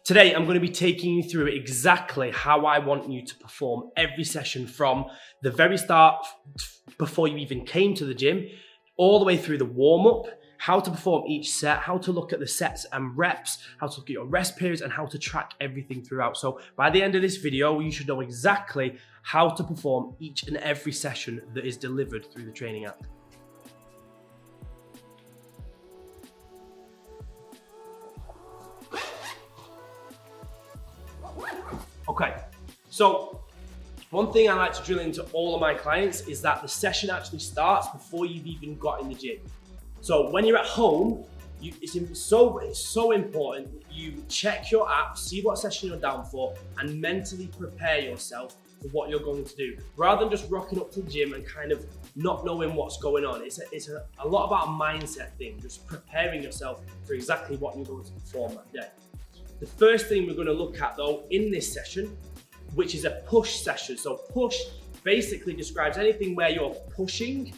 Today, I'm going to be taking you through exactly how I want you to perform every session from the very start, before you even came to the gym, all the way through the warm-up, how to perform each set, how to look at the sets and reps, how to look at your rest periods, and how to track everything throughout. So by the end of this video, you should know exactly how to perform each and every session that is delivered through the training app. Okay, so one thing I like to drill into all of my clients is that the session actually starts before you've even got in the gym. So when you're at home, it's so important that you check your app, see what session you're down for, and mentally prepare yourself for what you're going to do. Rather than just rocking up to the gym and kind of not knowing what's going on. It's a lot about a mindset thing, just preparing yourself for exactly what you're going to perform that day. The first thing we're going to look at though in this session, which is a push session. So push basically describes anything where you're pushing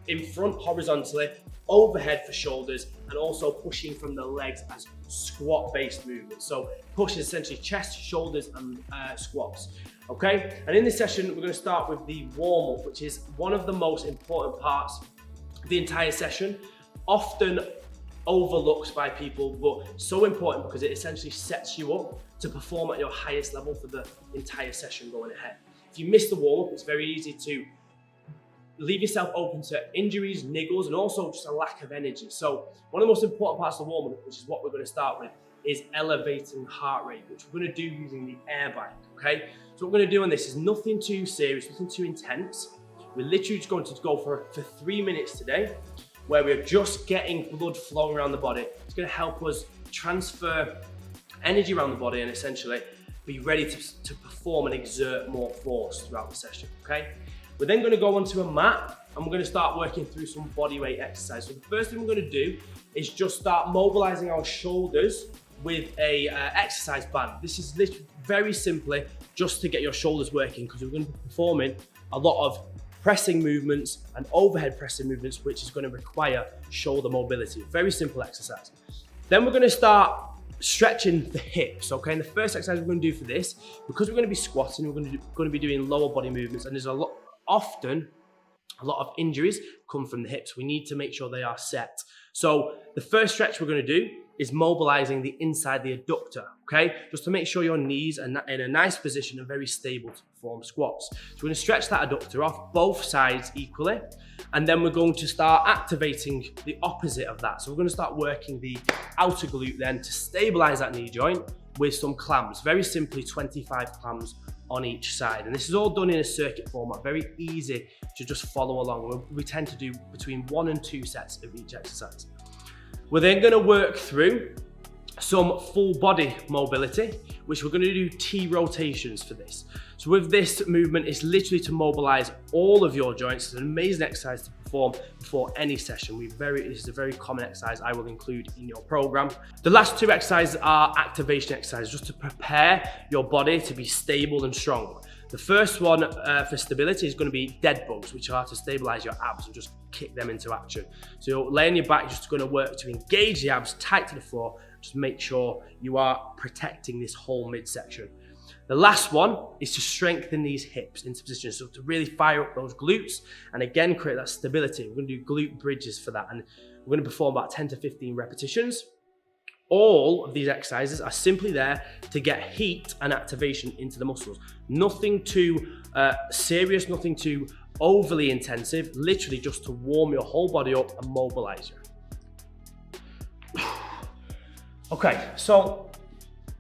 in front horizontally, overhead for shoulders, and also pushing from the legs as squat based movements. So push is essentially chest, shoulders, and squats. Okay, and in this session, we're going to start with the warm up, which is one of the most important parts of the entire session. Often overlooked by people, but so important because it essentially sets you up to perform at your highest level for the entire session going ahead. If you miss the warm-up, it's very easy to leave yourself open to injuries, niggles, and also just a lack of energy. So one of the most important parts of the warm-up, which is what we're going to start with, is elevating heart rate, which we're going to do using the air bike, okay? So what we're going to do on this is nothing too serious, nothing too intense. We're literally just going to go for 3 minutes today, where we're just getting blood flowing around the body. It's going to help us transfer energy around the body and essentially be ready to perform and exert more force throughout the session, okay? We're then going to go onto a mat and we're going to start working through some body weight exercise. So the first thing we're going to do is just start mobilizing our shoulders with a exercise band. This is literally very simply just to get your shoulders working, because we're going to be performing a lot of pressing movements and overhead pressing movements, which is going to require shoulder mobility. Very simple exercise. Then we're going to start stretching the hips, okay? And the first exercise we're going to do for this, because we're going to be squatting, we're going to be doing lower body movements, and there's often a lot of injuries come from the hips. We need to make sure they are set. So the first stretch we're going to do is mobilizing the inside the adductor, okay? Just to make sure your knees are in a nice position and very stable to perform squats. So we're going to stretch that adductor off both sides equally, and then we're going to start activating the opposite of that. So we're going to start working the outer glute then to stabilize that knee joint with some clams. Very simply 25 clams on each side. And this is all done in a circuit format, very easy to just follow along. We tend to do between 1 and 2 sets of each exercise. We're then going to work through some full body mobility, which we're going to do T rotations for this. So with this movement, it's literally to mobilize all of your joints. It's an amazing exercise to perform before any session. This is a very common exercise I will include in your program. The last 2 exercises are activation exercises, just to prepare your body to be stable and strong. The first one for stability is going to be dead bugs, which are to stabilize your abs and just kick them into action. So you're laying your back, just going to work to engage the abs tight to the floor. Just make sure you are protecting this whole midsection. The last one is to strengthen these hips into position, so to really fire up those glutes and again create that stability. We're going to do glute bridges for that, and we're going to perform about 10 to 15 repetitions. All of these exercises are simply there to get heat and activation into the muscles. Nothing too serious, nothing too overly intensive, literally just to warm your whole body up and mobilize you. Okay, so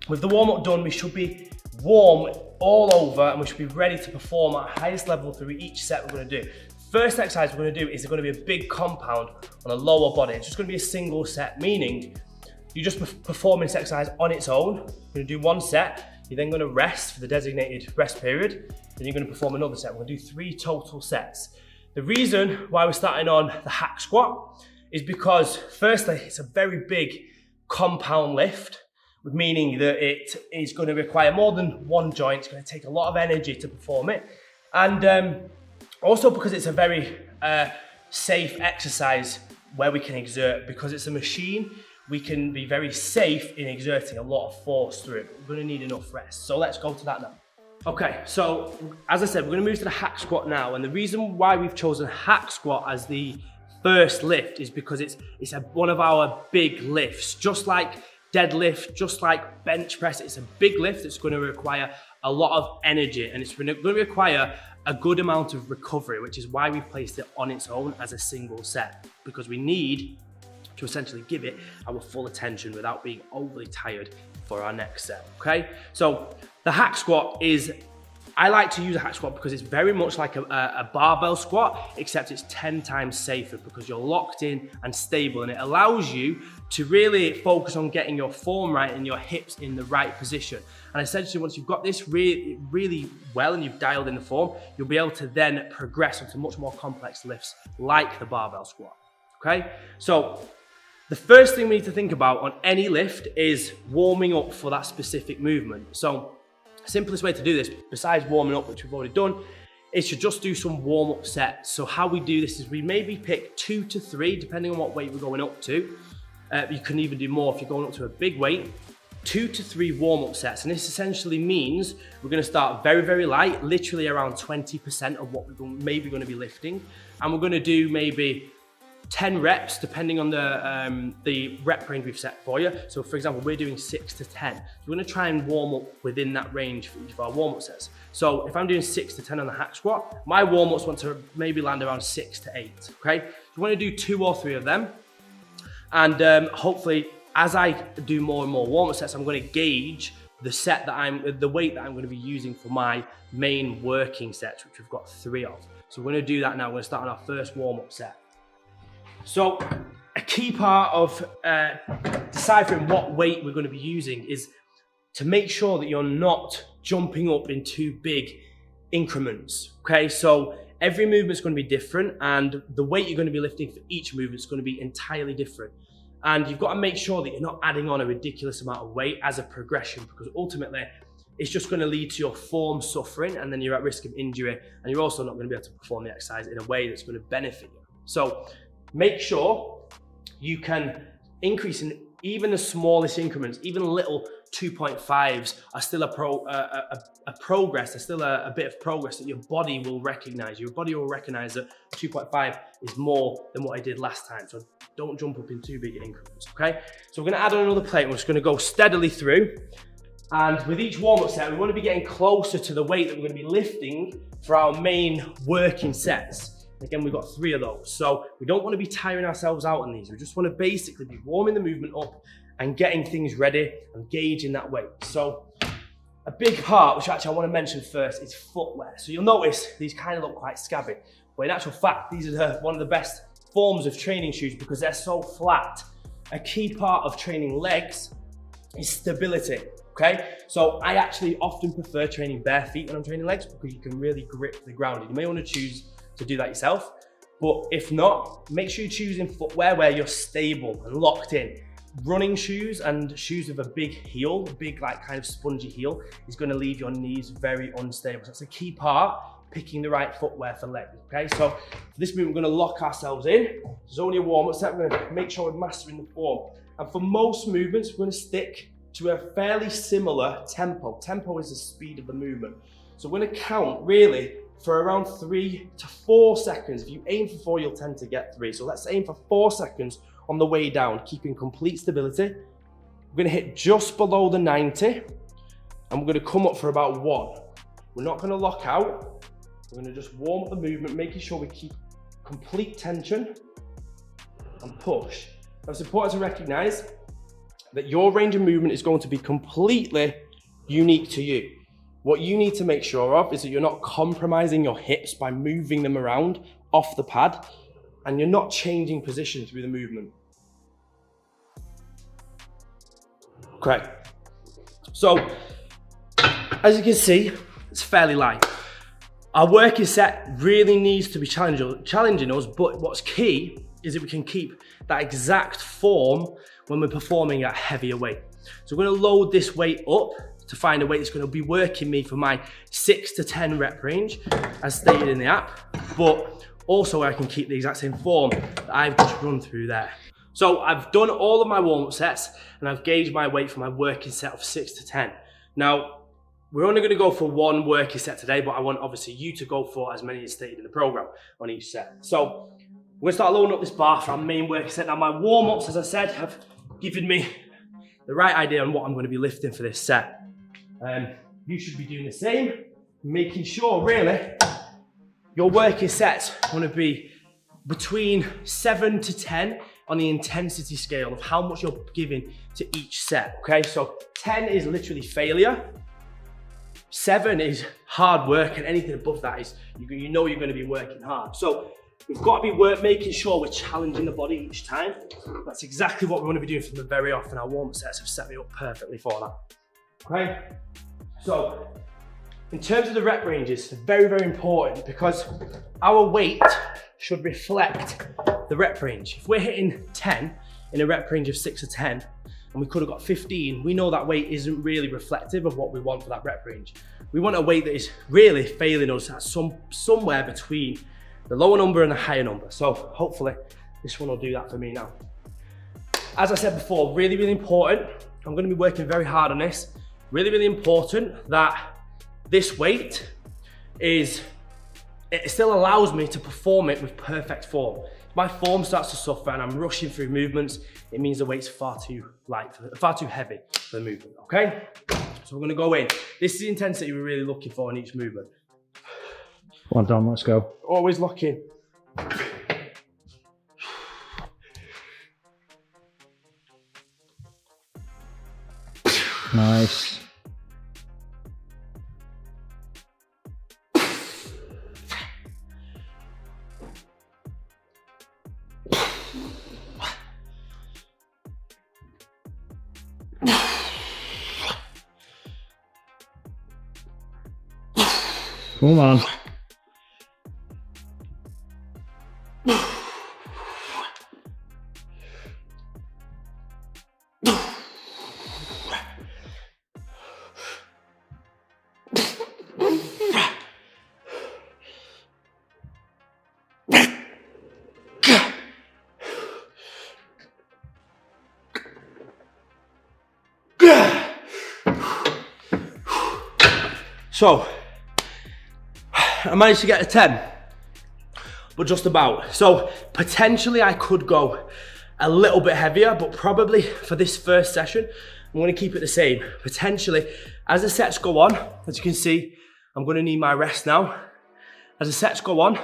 with the warm-up done, we should be warm all over and we should be ready to perform at highest level through each set we're going to do. First exercise we're going to do is going to be a big compound on a lower body. It's just going to be a single set, meaning you just perform this exercise on its own. You're going to do 1 set, you're then going to rest for the designated rest period, then you're going to perform another set. We're going to do 3 total sets. The reason why we're starting on the hack squat is because firstly, it's a very big compound lift, meaning that it is going to require more than 1 joint. It's going to take a lot of energy to perform it. And also because it's a very safe exercise where we can exert, because it's a machine, we can be very safe in exerting a lot of force through it. We're gonna need enough rest. So let's go to that now. Okay, so as I said, we're gonna move to the hack squat now. And the reason why we've chosen hack squat as the first lift is because it's one of our big lifts. Just like deadlift, just like bench press, it's a big lift that's gonna require a lot of energy, and it's gonna require a good amount of recovery, which is why we've placed it on its own as a single set, because we need to essentially give it our full attention without being overly tired for our next set, okay? So the hack squat is, I like to use a hack squat because it's very much like a barbell squat, except it's 10 times safer because you're locked in and stable, and it allows you to really focus on getting your form right and your hips in the right position. And essentially, once you've got this really well and you've dialed in the form, you'll be able to then progress onto much more complex lifts like the barbell squat, okay? So the first thing we need to think about on any lift is warming up for that specific movement. So simplest way to do this, besides warming up, which we've already done, is to just do some warm-up sets. So how we do this is we maybe pick 2 to 3, depending on what weight we're going up to. You can even do more if you're going up to a big weight. 2 to 3 warm-up sets, and this essentially means we're going to start very, very light, literally around 20% of what we're maybe going to be lifting, and we're going to do maybe 10 reps depending on the rep range we've set for you. So for example, we're doing 6 to 10. So we're going to try and warm up within that range for each of our warm-up sets. So if I'm doing 6 to 10 on the hack squat, my warm-ups want to maybe land around 6 to 8, okay? So you want to do 2 or 3 of them, and hopefully as I do more and more warm-up sets, I'm going to gauge the weight that I'm going to be using for my main working sets, which we've got 3 of. So we're going to do that now. We're going to start on our first warm-up set. So a key part of deciphering what weight we're going to be using is to make sure that you're not jumping up in too big increments, okay? So every movement's going to be different, and the weight you're going to be lifting for each movement is going to be entirely different. And you've got to make sure that you're not adding on a ridiculous amount of weight as a progression, because ultimately it's just going to lead to your form suffering, and then you're at risk of injury, and you're also not going to be able to perform the exercise in a way that's going to benefit you. So make sure you can increase in even the smallest increments. Even little 2.5s are still a progress. They're still a bit of progress that your body will recognize. Your body will recognize that 2.5 is more than what I did last time. So don't jump up in too big increments, okay? So we're gonna add on another plate. We're just gonna go steadily through. And with each warm-up set, we want to be getting closer to the weight that we're going to be lifting for our main working sets. Again, we've got 3 of those. So we don't want to be tiring ourselves out on these. We just want to basically be warming the movement up and getting things ready and gauging that weight. So a big part, which actually I want to mention first, is footwear. So you'll notice these kind of look quite scabby, but in actual fact, these are one of the best forms of training shoes because they're so flat. A key part of training legs is stability. Okay, so I actually often prefer training bare feet when I'm training legs because you can really grip the ground. You may want to choose to do that yourself, but if not, make sure you're choosing footwear where you're stable and locked in. Running shoes and shoes with a big heel, big like kind of spongy heel, is going to leave your knees very unstable. So that's a key part, picking the right footwear for legs. Okay, so for this movement, we're going to lock ourselves in. There's only a warm-up set. We're going to make sure we're mastering the form. And for most movements, we're going to stick to a fairly similar tempo. Tempo is the speed of the movement. So we're going to count really for around 3 to 4 seconds. If you aim for 4, you'll tend to get 3. So let's aim for 4 seconds on the way down, keeping complete stability. We're going to hit just below the 90, and we're going to come up for about 1. We're not going to lock out. We're going to just warm up the movement, making sure we keep complete tension and push. Now it's important to recognize that your range of movement is going to be completely unique to you. What you need to make sure of is that you're not compromising your hips by moving them around off the pad, and you're not changing position through the movement. Okay, so as you can see, it's fairly light. Our working set really needs to be challenging us, but what's key is that we can keep that exact form when we're performing at heavier weight. So we're going to load this weight up to find a weight that's going to be working me for my 6 to 10 rep range, as stated in the app, but also where I can keep the exact same form that I've just run through there. So I've done all of my warm-up sets and I've gauged my weight for my working set of 6 to 10. Now, we're only going to go for one working set today, but I want obviously you to go for as many as stated in the program on each set. So we're going to start loading up this bar for our main working set. Now my warm-ups, as I said, have given me the right idea on what I'm going to be lifting for this set. You should be doing the same, making sure really your working sets want to be between 7 to 10 on the intensity scale of how much you're giving to each set, okay? So 10 is literally failure, 7 is hard work, and anything above that is, you know you're gonna be working hard. So we've got to be making sure we're challenging the body each time. That's exactly what we want to be doing from the very off, and our warm-up sets have set me up perfectly for that, okay? So in terms of the rep ranges, it's very, very important because our weight should reflect the rep range. If we're hitting 10 in a rep range of 6 to 10, and we could have got 15, we know that weight isn't really reflective of what we want for that rep range. We want a weight that is really failing us at somewhere between the lower number and the higher number. So hopefully this one will do that for me now. As I said before, really, really important. I'm gonna be working very hard on this. Really, really important that this weight it still allows me to perform it with perfect form. If my form starts to suffer and I'm rushing through movements, it means the weight's far too heavy for the movement, okay? So we're gonna go in. This is the intensity we're really looking for in each movement. Come on, Dom, let's go. Always lock in. Nice. Come on. So, I managed to get a 10, but just about. So potentially I could go a little bit heavier, but probably for this first session, I'm gonna keep it the same. Potentially, as the sets go on, as you can see, I'm gonna need my rest now. As the sets go on,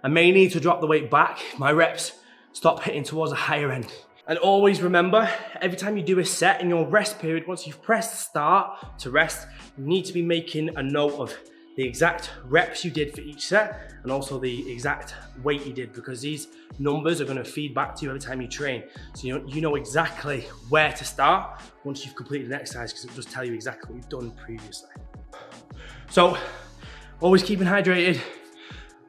I may need to drop the weight back if my reps stop hitting towards a higher end. And always remember, every time you do a set in your rest period, once you've pressed start to rest, you need to be making a note of the exact reps you did for each set and also the exact weight you did, because these numbers are going to feed back to you every time you train. So you know exactly where to start once you've completed an exercise, because it will just tell you exactly what you've done previously. So always keeping hydrated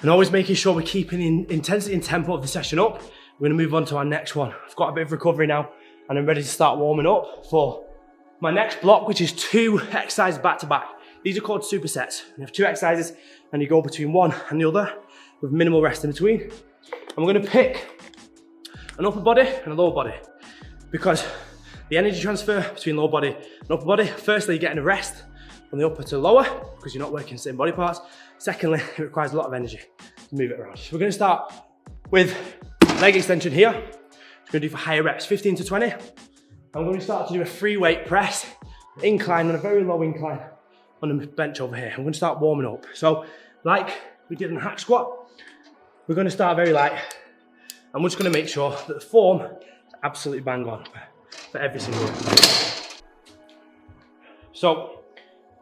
and always making sure we're keeping the intensity and tempo of the session up. We're going to move on to our next one. I've got a bit of recovery now and I'm ready to start warming up for my next block, which is 2 exercises back to back. These are called supersets. You have 2 exercises and you go between one and the other with minimal rest in between. I'm gonna pick an upper body and a lower body, because the energy transfer between lower body and upper body, firstly, you're getting a rest from the upper to lower because you're not working the same body parts. Secondly, it requires a lot of energy to move it around. So we're gonna start with leg extension here. We're gonna do for higher reps, 15 to 20. I'm gonna start to do a free weight press, incline on a very low incline on the bench over here. I'm gonna start warming up. So like we did in the hack squat, we're gonna start very light. I'm just gonna make sure that the form is absolutely bang on for every single rep. So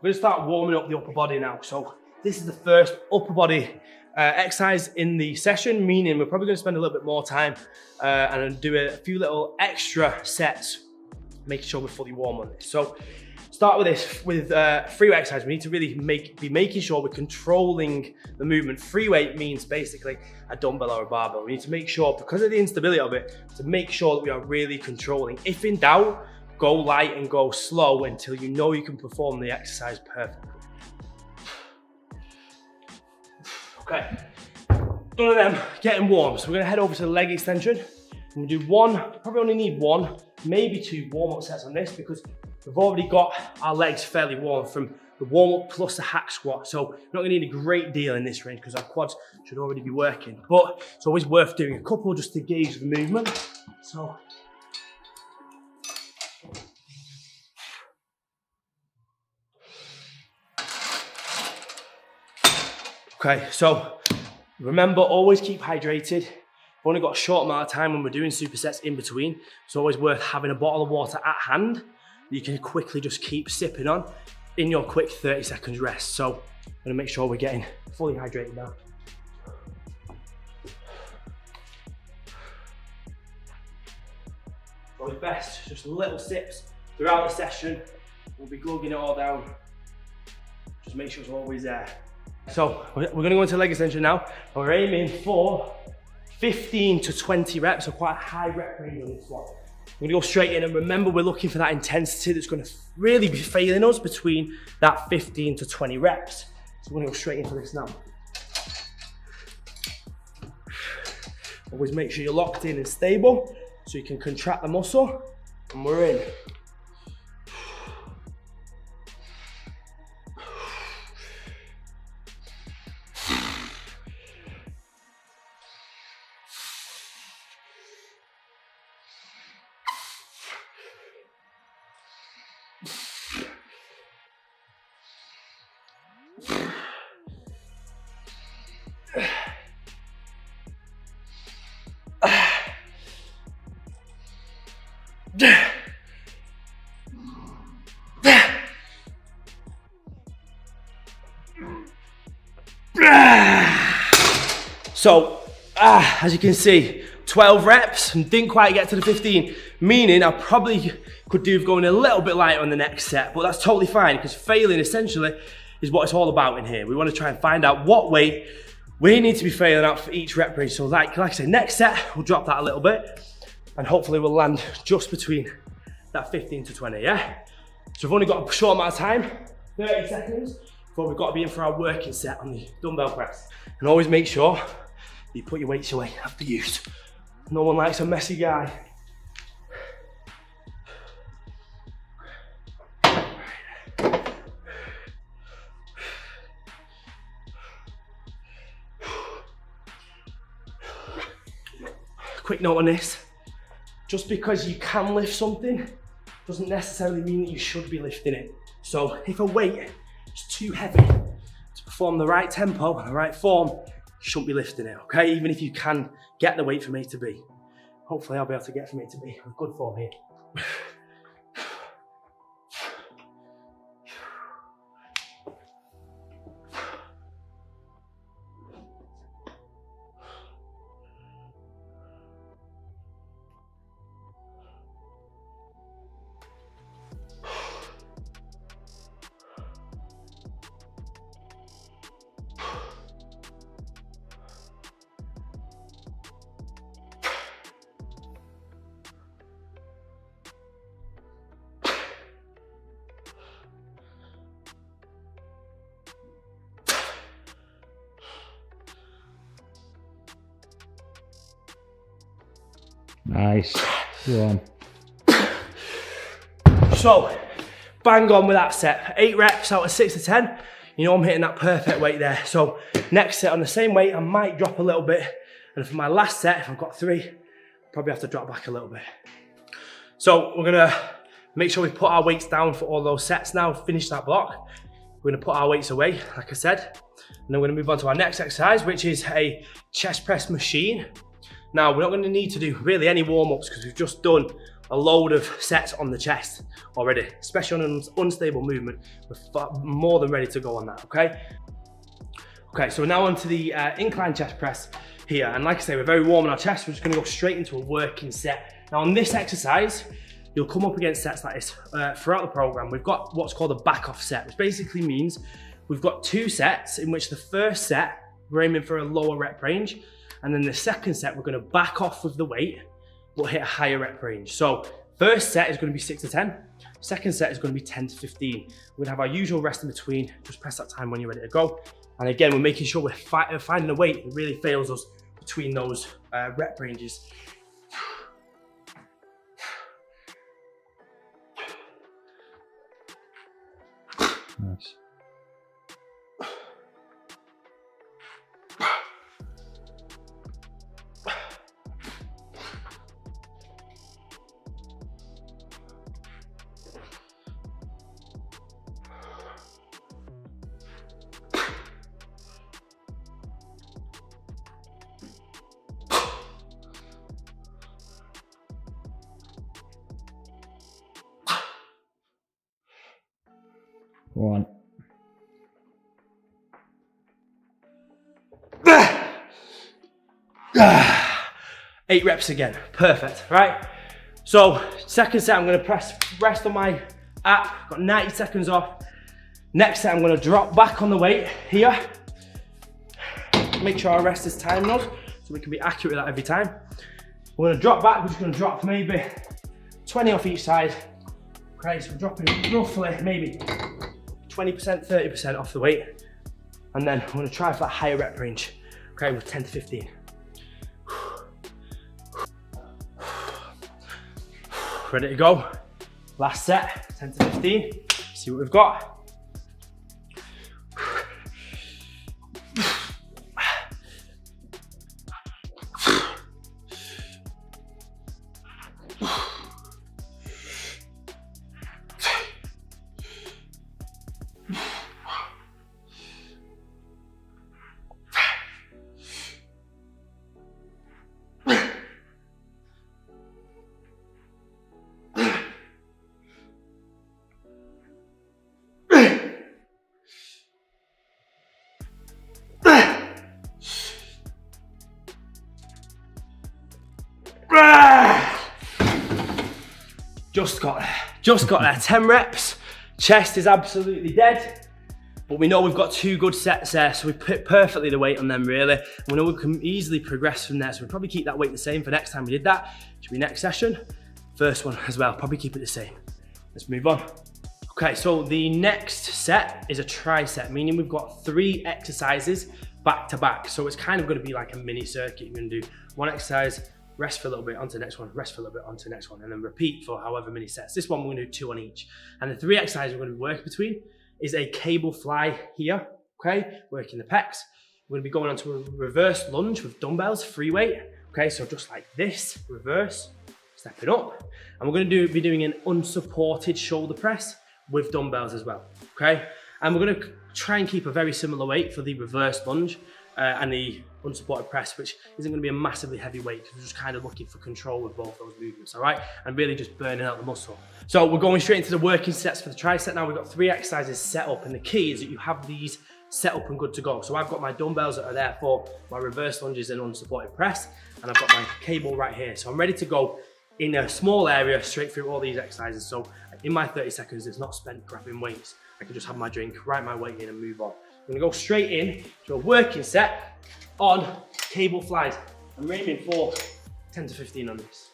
we're gonna start warming up the upper body now. So this is the first upper body exercise in the session, meaning we're probably gonna spend a little bit more time and do a few little extra sets, making sure we're fully warm on this. So start with this, with free weight exercise. We need to really be making sure we're controlling the movement. Free weight means basically a dumbbell or a barbell. We need to make sure, because of the instability of it, to make sure that we are really controlling. If in doubt, go light and go slow until you know you can perform the exercise perfectly. Okay, done with them, getting warm. So we're gonna head over to the leg extension. I'm gonna do one, probably only need one, maybe two warm-up sets on this because we've already got our legs fairly warm from the warm-up plus the hack squat. So we're not gonna need a great deal in this range because our quads should already be working. But it's always worth doing a couple just to gauge the movement. So. Okay, so remember, always keep hydrated. We've only got a short amount of time when we're doing supersets in between. It's always worth having a bottle of water at hand that you can quickly just keep sipping on in your quick 30 seconds rest. So I'm gonna make sure we're getting fully hydrated now. Always best, just little sips throughout the session. We'll be glugging it all down. Just make sure it's always there. So we're gonna go into leg extension now. We're aiming for 15 to 20 reps, so quite a high rep range on this one. We're gonna go straight in, and remember, we're looking for that intensity that's gonna really be failing us between that 15 to 20 reps. So we're gonna go straight into this now. Always make sure you're locked in and stable so you can contract the muscle, and we're in. So, as you can see, 12 reps and didn't quite get to the 15, meaning I probably could do with going a little bit lighter on the next set, but that's totally fine because failing essentially is what it's all about in here. We want to try and find out what weight we need to be failing out for each rep range. So like I say, next set, we'll drop that a little bit and hopefully we'll land just between that 15 to 20, yeah? So we've only got a short amount of time, 30 seconds, before we've got to be in for our working set on the dumbbell press. And always make sure you put your weights away after use. No one likes a messy guy. Quick note on this, just because you can lift something doesn't necessarily mean that you should be lifting it. So if a weight is too heavy to perform the right tempo and the right form, you shouldn't be lifting it, okay? Even if you can get the weight from A to B. Hopefully I'll be able to get from A to B with good form here. Nice. Go on. So, bang on with that set. 8 reps out of 6 to 10. You know I'm hitting that perfect weight there. So, next set on the same weight, I might drop a little bit. And for my last set, if I've got 3, probably have to drop back a little bit. So, we're gonna make sure we put our weights down for all those sets now, finish that block. We're gonna put our weights away, like I said. And then we're gonna move on to our next exercise, which is a chest press machine. Now, we're not going to need to do really any warm-ups because we've just done a load of sets on the chest already, especially on an unstable movement. We're more than ready to go on that, okay? Okay, so we're now on to the incline chest press here. And like I say, we're very warm in our chest. We're just going to go straight into a working set. Now, on this exercise, you'll come up against sets like this throughout the program. We've got what's called a back-off set, which basically means we've got 2 sets in which the first set, we're aiming for a lower rep range. And then the second set, we're gonna back off with the weight, but hit a higher rep range. So first set is gonna be 6 to 10. Second set is gonna be 10 to 15. We're gonna have our usual rest in between. Just press that time when you're ready to go. And again, we're making sure we're finding a weight that really fails us between those rep ranges. Nice. Go on. 8 reps again, perfect, right? So second set, I'm gonna rest on my app, got 90 seconds off. Next set, I'm gonna drop back on the weight here. Make sure our rest is timed on, so we can be accurate with that every time. We're gonna drop back, we're just gonna drop maybe 20 off each side. Okay, so we're dropping roughly maybe 20%, 30% off the weight. And then I'm gonna try for that higher rep range, okay, with 10 to 15. Ready to go. Last set, 10 to 15. See what we've got. Just got there, 10 reps. Chest is absolutely dead, but we know we've got 2 good sets there, so we put perfectly the weight on them really. And we know we can easily progress from there, so we'll probably keep that weight the same for next time we did that. Should be next session. First one as well, probably keep it the same. Let's move on. Okay, so the next set is a tricep, meaning we've got 3 exercises back to back. So it's kind of gonna be like a mini circuit. You're gonna do 1 exercise, rest for a little bit, onto the next one, rest for a little bit, onto the next one, and then repeat for however many sets. This one we're gonna do 2 on each. And the 3 exercises we're gonna be working between is a cable fly here, okay? Working the pecs. We're gonna be going onto a reverse lunge with dumbbells, free weight, okay? So just like this, reverse, stepping up. And we're gonna be doing an unsupported shoulder press with dumbbells as well, okay? And we're gonna try and keep a very similar weight for the reverse lunge and the unsupported press, which isn't gonna be a massively heavy weight because we're just kind of looking for control with both those movements, all right? And really just burning out the muscle. So we're going straight into the working sets for the tricep now. We've got 3 exercises set up, and the key is that you have these set up and good to go. So I've got my dumbbells that are there for my reverse lunges and unsupported press, and I've got my cable right here. So I'm ready to go in a small area straight through all these exercises. So in my 30 seconds, it's not spent grabbing weights. I can just have my drink, write my weight in and move on. I'm gonna go straight in to a working set on cable flies. I'm aiming for 10 to 15 on this.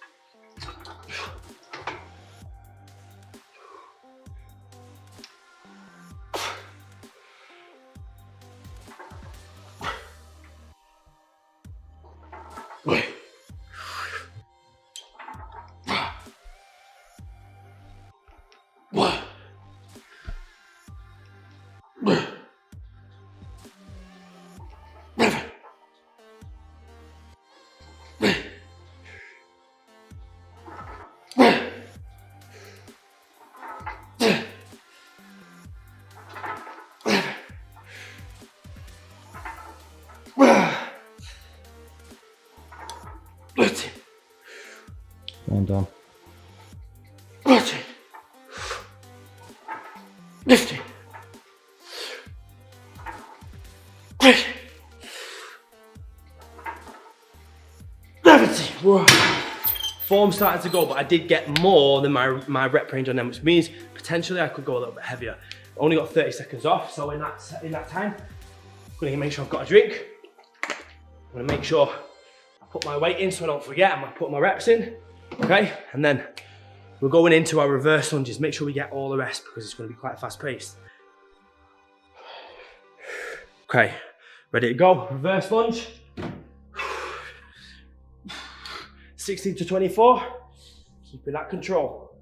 One down. Lifting. Form's starting to go, but I did get more than my rep range on them, which means potentially I could go a little bit heavier. Only got 30 seconds off, so in that time, I'm gonna make sure I've got a drink. I'm gonna make sure I put my weight in so I don't forget. I'm gonna put my reps in, okay? And then we're going into our reverse lunges. Make sure we get all the rest because it's gonna be quite fast paced. Okay, ready to go, reverse lunge. 16 to 24, keeping that control.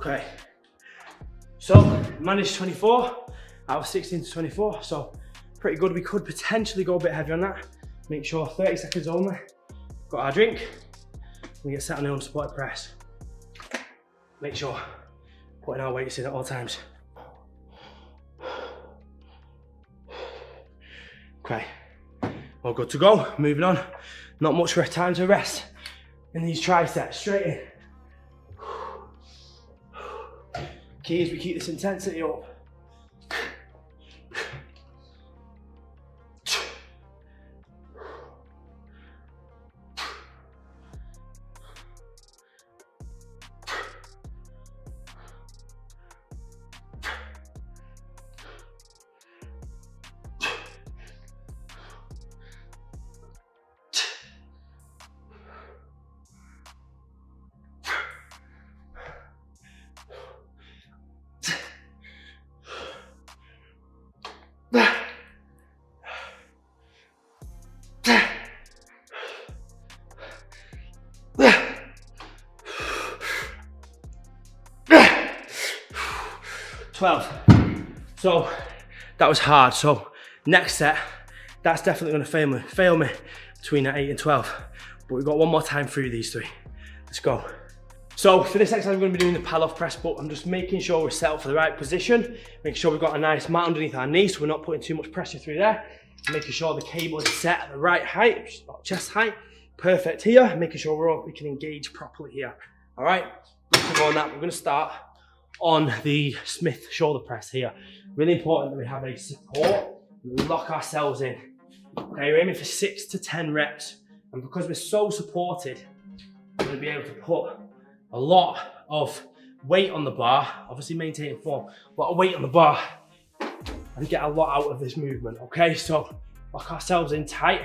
Okay. So, managed 24 out of 16 to 24. So, pretty good. We could potentially go a bit heavy on that. Make sure 30 seconds only. Got our drink. We get set on the unsupported press. Make sure putting our weights in at all times. Okay, all good to go. Moving on. Not much time to rest in these triceps. Straight in. Key is we keep this intensity up. So that was hard. So next set, that's definitely going to fail me between that 8 and 12. But we've got one more time through these three. Let's go. So for this exercise, we're going to be doing the pal-off press, but I'm just making sure we're set up for the right position, making sure we've got a nice mat underneath our knees so we're not putting too much pressure through there, making sure the cable is set at the right height, which is about chest height. Perfect here, making sure we can engage properly here. All right, looking on that, we're going to start on the Smith shoulder press here. Really important that we have a support, we lock ourselves in. Okay, we're aiming for 6 to 10 reps, and because we're so supported, we're going to be able to put a lot of weight on the bar, obviously maintaining form, a lot of weight on the bar, and get a lot out of this movement. Okay, so lock ourselves in tight.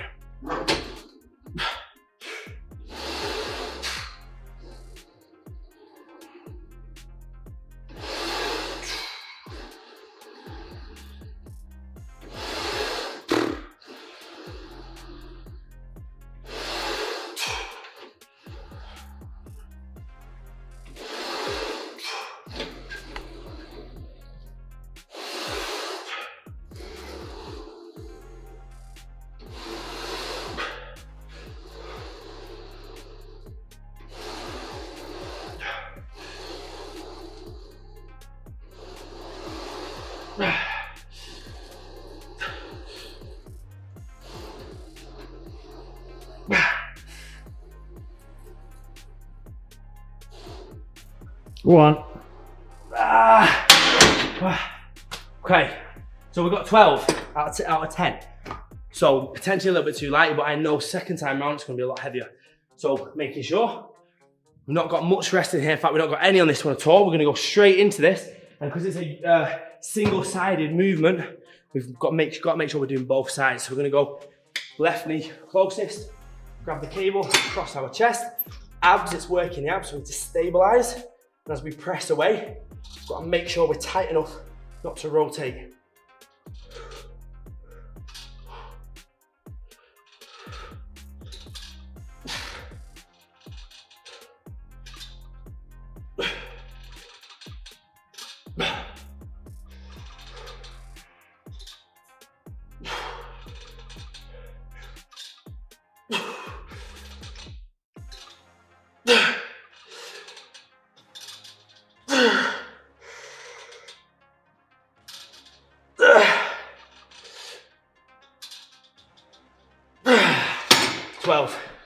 1. Okay, so we've got 12 out of 10. So potentially a little bit too light, but I know second time round it's going to be a lot heavier. So making sure we've not got much rest in here. In fact, we've not got any on this one at all. We're going to go straight into this. And because it's a single-sided movement, we've got to make sure we're doing both sides. So we're going to go left knee closest, grab the cable, across our chest. Abs, it's working the abs, so we need to stabilize. And as we press away, we've got to make sure we're tight enough not to rotate.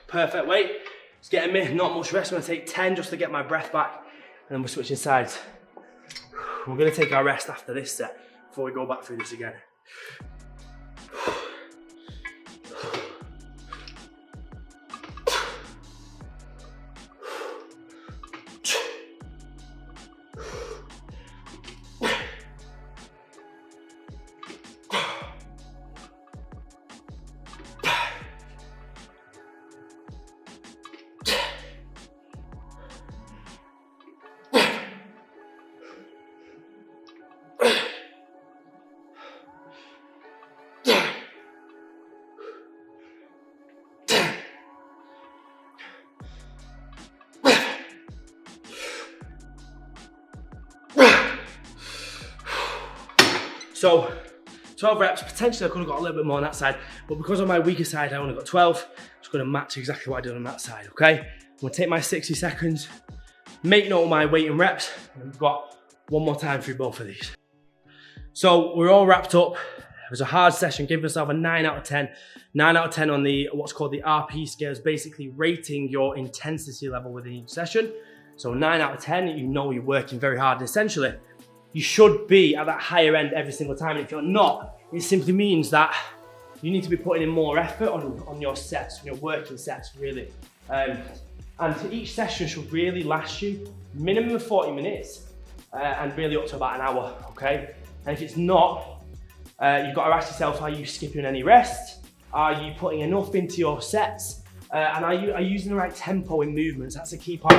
Perfect weight. It's getting me not much rest. I'm going to take 10 just to get my breath back, and then we're switching sides. We're going to take our rest after this set before we go back through this again. So 12 reps, potentially I could have got a little bit more on that side, but because on my weaker side, I only got 12, I'm just gonna match exactly what I did on that side, okay? I'm gonna take my 60 seconds, make note of my weight and reps, and we've got one more time through both of these. So we're all wrapped up. It was a hard session, give myself a 9 out of 10. 9 out of 10 on the what's called the RP scale, is basically rating your intensity level within each session. So 9 out of 10, you know you're working very hard. And essentially, you should be at that higher end every single time. And if you're not, it simply means that you need to be putting in more effort on your sets, your working sets, really. And each session should really last you minimum of 40 minutes and really up to about an hour, okay? And if it's not, you've got to ask yourself, are you skipping any rest? Are you putting enough into your sets? And are you using the right tempo in movements? That's a key part.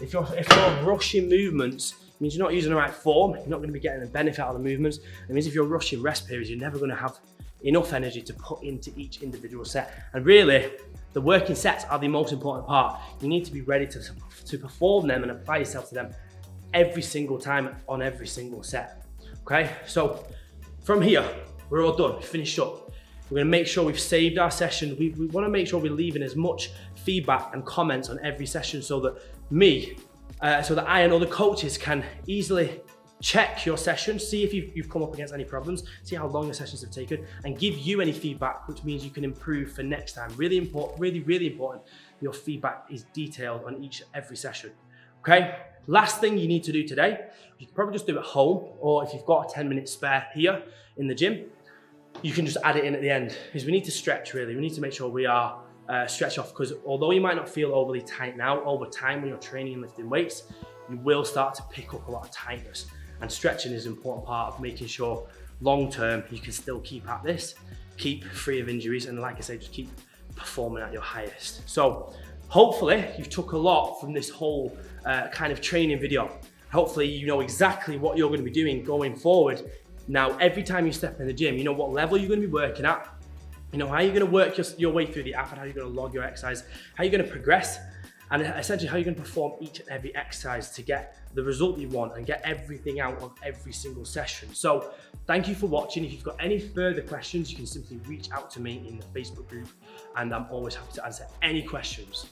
If you're rushing movements, it means you're not using the right form. You're not going to be getting the benefit out of the movements. It means if you're rushing rest periods, you're never going to have enough energy to put into each individual set. And really, the working sets are the most important part. You need to be ready to perform them and apply yourself to them every single time on every single set. Okay, so from here, we're all done, finished up. We're gonna make sure we've saved our session. We wanna make sure we're leaving as much feedback and comments on every session so that I and other coaches can easily check your session, see if you've come up against any problems, see how long the sessions have taken, and give you any feedback, which means you can improve for next time. Really important, really important, your feedback is detailed on every session, okay? Last thing you need to do today, you can probably just do it at home, or if you've got a 10-minute spare here in the gym, you can just add it in at the end, is we need to stretch really. We need to make sure we are stretched off, because although you might not feel overly tight now, over time when you're training and lifting weights, you will start to pick up a lot of tightness. And stretching is an important part of making sure long-term you can still keep at this, keep free of injuries, and like I say, just keep performing at your highest. So hopefully you've took a lot from this whole kind of training video. Hopefully you know exactly what you're going to be doing going forward. Now, every time you step in the gym, you know what level you're going to be working at, you know how you're going to work your way through the app, and how you're going to log your exercise, how you're going to progress, and essentially how you're going to perform each and every exercise to get the result you want and get everything out of every single session. So thank you for watching. If you've got any further questions, you can simply reach out to me in the Facebook group, and I'm always happy to answer any questions.